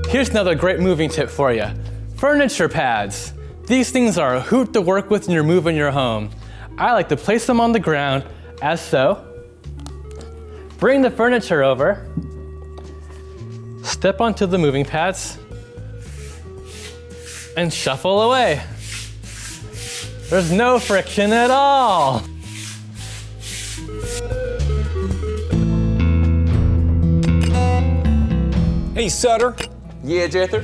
Here's another great moving tip for you. Furniture pads. These things are a hoot to work with when you're moving your home. I like to place them on the ground, as so. Bring the furniture over. Step onto the moving pads. And shuffle away. There's no friction at all. Hey, Sutter. Yeah, Jether?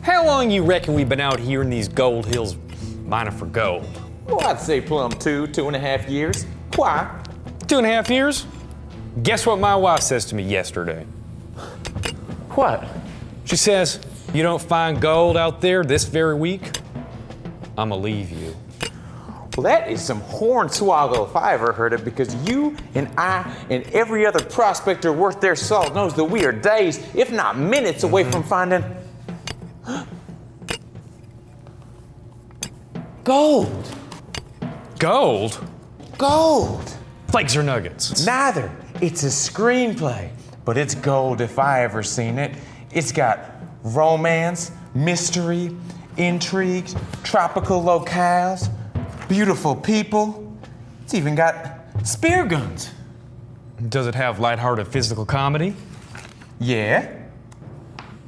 How long you reckon we've been out here in these gold hills mining for gold? Well, I'd say plumb 2.5 years. Why? 2.5 years? Guess what my wife says to me yesterday? What? She says, you don't find gold out there this very week, I'ma leave you. Well, that is some hornswoggle if I ever heard it, because you and I and every other prospector worth their salt knows that we are days, if not minutes, away from finding gold. Gold? Gold. Flakes or nuggets? Neither. It's a screenplay, but it's gold if I ever seen it. It's got romance, mystery, intrigue, tropical locales, beautiful people. It's even got spear guns. Does it have lighthearted physical comedy? Yeah.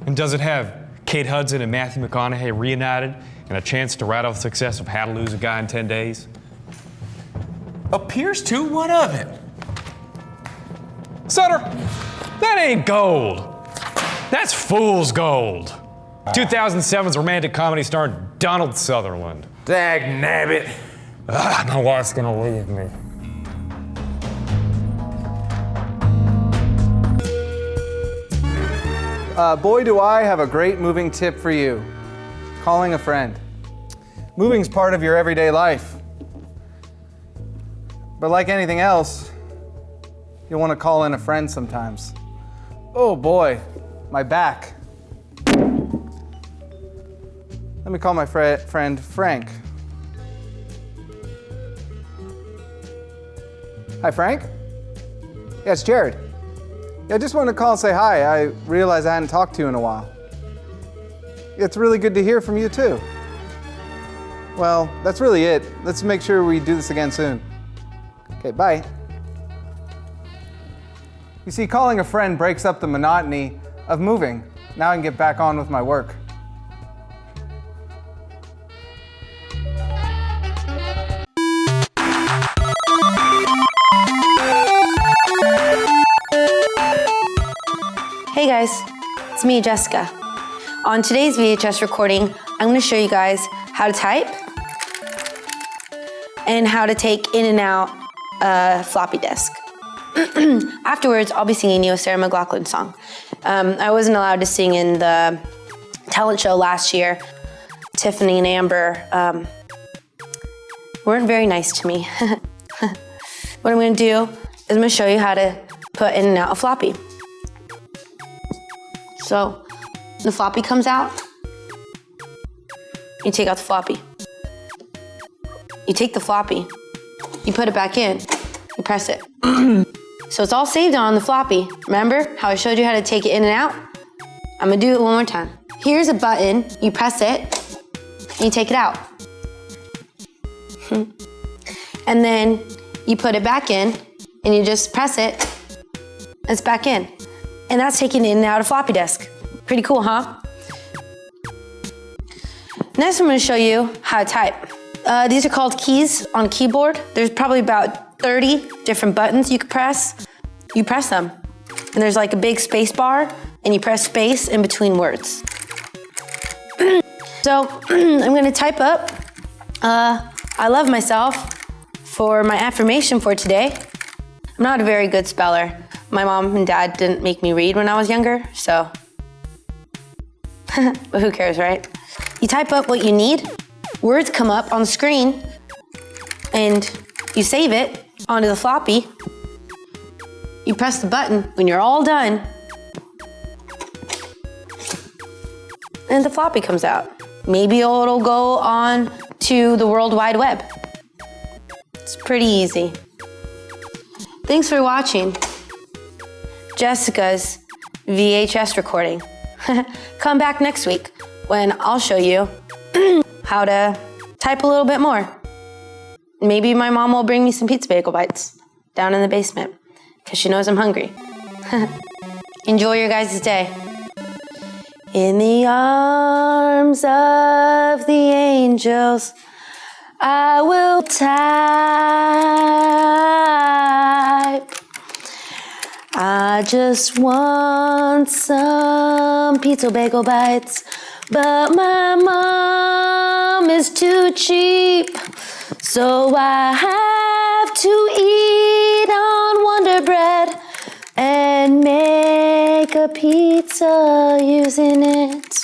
And does it have Kate Hudson and Matthew McConaughey reunited and a chance to write off the success of How to Lose a Guy in 10 Days? Appears to. What of it? Sutter, that ain't gold. That's fool's gold. 2007's romantic comedy starring Donald Sutherland. Dag nabbit. My wife's gonna leave me. Boy, do I have a great moving tip for you. Calling a friend. Moving's part of your everyday life. But like anything else, you'll want to call in a friend sometimes. Oh boy, my back. Let me call my friend Frank. Hi, Frank? Yeah, it's Jared. Yeah, I just wanted to call and say hi. I realized I hadn't talked to you in a while. It's really good to hear from you too. Well, that's really it. Let's make sure we do this again soon. Okay, bye. You see, calling a friend breaks up the monotony of moving. Now I can get back on with my work. Hey guys, it's me, Jessica. On today's VHS recording, I'm going to show you guys how to type and how to take in and out a floppy disk. Afterwards, I'll be singing you a Sarah McLachlan song. I wasn't allowed to sing in the talent show last year. Tiffany and Amber weren't very nice to me. What I'm going to do is I'm going to show you how to put in and out a floppy. So the floppy comes out, you take out the floppy. You take the floppy, you put it back in, you press it. So it's all saved on the floppy. Remember how I showed you how to take it in and out? I'm gonna do it one more time. Here's a button, you press it, and you take it out. And then you put it back in, and you just press it, and it's back in. And that's taking in and out a floppy disk. Pretty cool, huh? Next, I'm going to show you how to type. These are called keys on a keyboard. There's probably about 30 different buttons you could press. You press them. And there's like a big space bar, and you press space in between words. So I'm going to type up, I love myself for my affirmation for today. I'm not a very good speller. My mom and dad didn't make me read when I was younger, so. But who cares, right? You type up what you need, words come up on the screen, and you save it onto the floppy. You press the button when you're all done, and the floppy comes out. Maybe it'll go on to the World Wide Web. It's pretty easy. Thanks for watching Jessica's VHS recording. come back next week when I'll show you how to type a little bit more. Maybe my mom will bring me some pizza bagel bites down in the basement because she knows I'm hungry. Enjoy your guys' day. In the arms of the angels, I will type. I just want some pizza bagel bites, but my mom is too cheap, so I have to eat on Wonder Bread and make a pizza using it.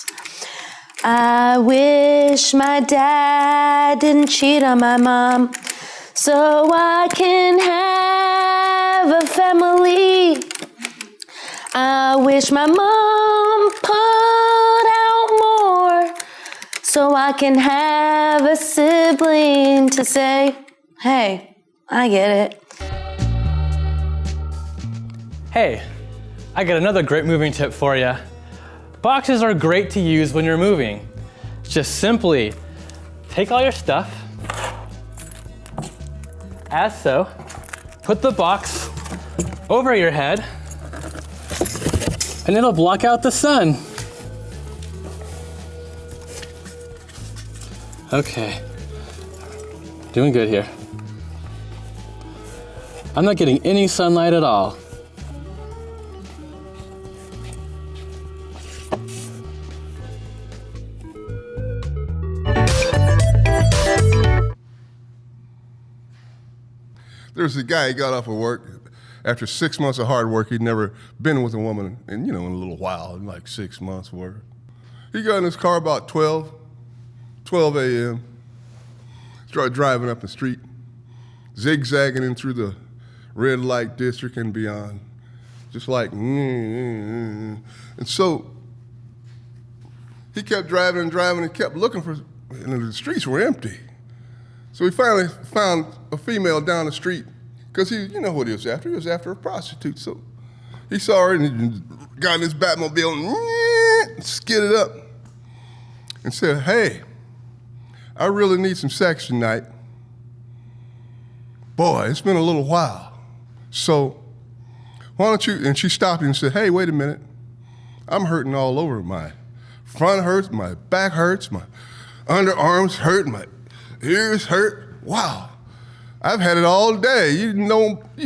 I wish my dad didn't cheat on my mom, so I can have a family. I wish my mom put out more, so I can have a sibling to say, hey, I get it. Hey, I got another great moving tip for you. Boxes are great to use when you're moving. Just simply take all your stuff, as so, put the box over your head, and it'll block out the sun. Okay, doing good here. I'm not getting any sunlight at all. There was a guy, he got off of work. After 6 months of hard work, he'd never been with a woman in a little while, in like 6 months worth. He got in his car about 12 a.m., started driving up the street, zigzagging in through the red light district and beyond, just like, And so he kept driving and kept looking for, and the streets were empty. So he finally found a female down the street, because you know what he was after? He was after a prostitute. So he saw her and he got in his Batmobile and skidded up and said, hey, I really need some sex tonight. Boy, it's been a little while. So why don't you, and she stopped him and said, hey, wait a minute. I'm hurting all over. My front hurts, my back hurts, my underarms hurt, my ears hurt. Wow. I've had it all day. You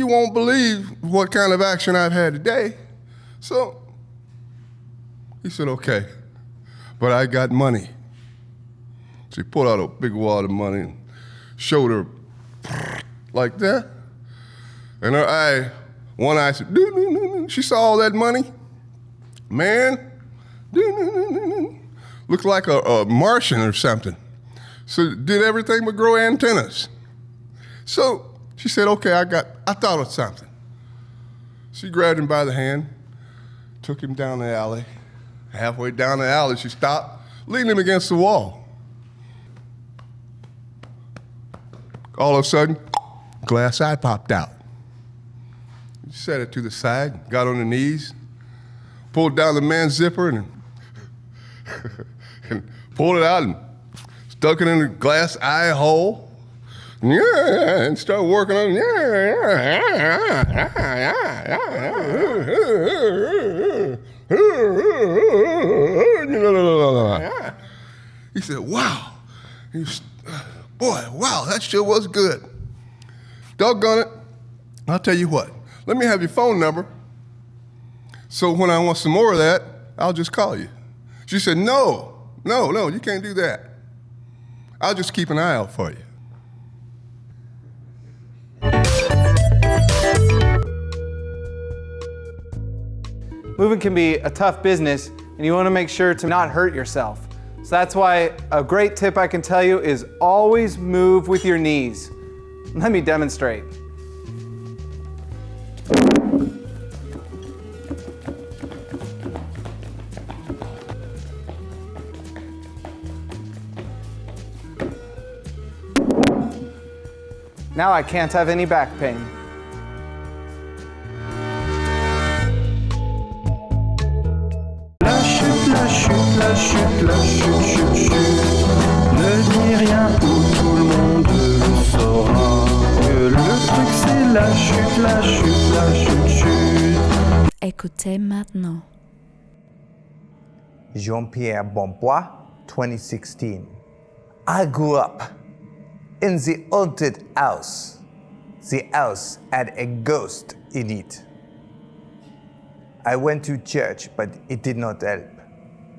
won't believe what kind of action I've had today. So he said, okay, but I got money. So he pulled out a big wad of money and showed her like that. And her eye, one eye said, doo-doo-doo-doo. She saw all that money. Man, doo-doo-doo-doo. Looked like a Martian or something. So did everything but grow antennas. So she said, okay, I thought of something. She grabbed him by the hand, took him down the alley. Halfway down the alley, she stopped, leaned him against the wall. All of a sudden, glass eye popped out. She set it to the side, got on her knees, pulled down the man's zipper and pulled it out and stuck it in the glass eye hole. Yeah, and started working on He said, wow. Boy, wow, that sure was good. Doggone it. I'll tell you what. Let me have your phone number. So when I want some more of that, I'll just call you. She said, no, you can't do that. I'll just keep an eye out for you. Moving can be a tough business, and you want to make sure to not hurt yourself. So that's why a great tip I can tell you is always move with your knees. Let me demonstrate. Now I can't have any back pain. chute, chute, chute. Ne dis rien ou tout le monde le saura. Que le truc c'est la chute, chute. Écoutez maintenant. Jean-Pierre Bonpois, 2016. I grew up in the haunted house. The house had a ghost in it. I went to church, but it did not help.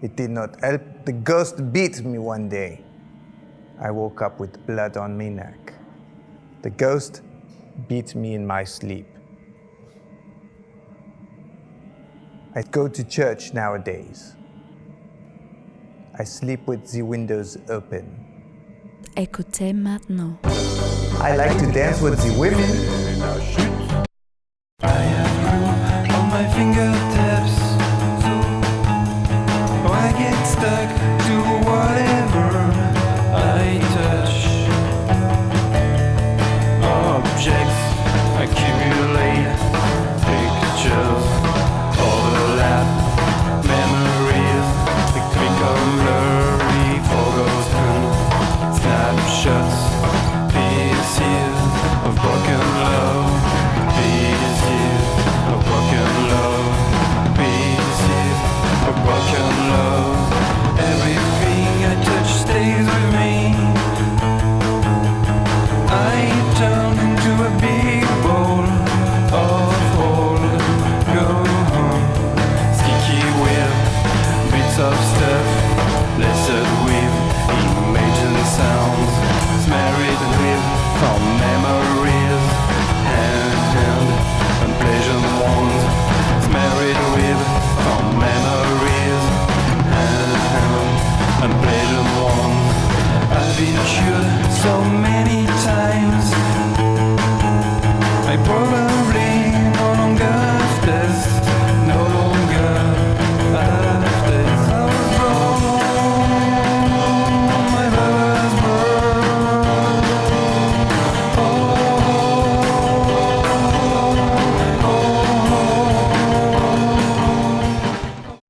It did not help. The ghost beat me one day. I woke up with blood on my neck. The ghost beat me in my sleep. I go to church nowadays. I sleep with the windows open. Écoutez maintenant. I like to dance with the women. I have glue on my fingertips, so I get stuck to what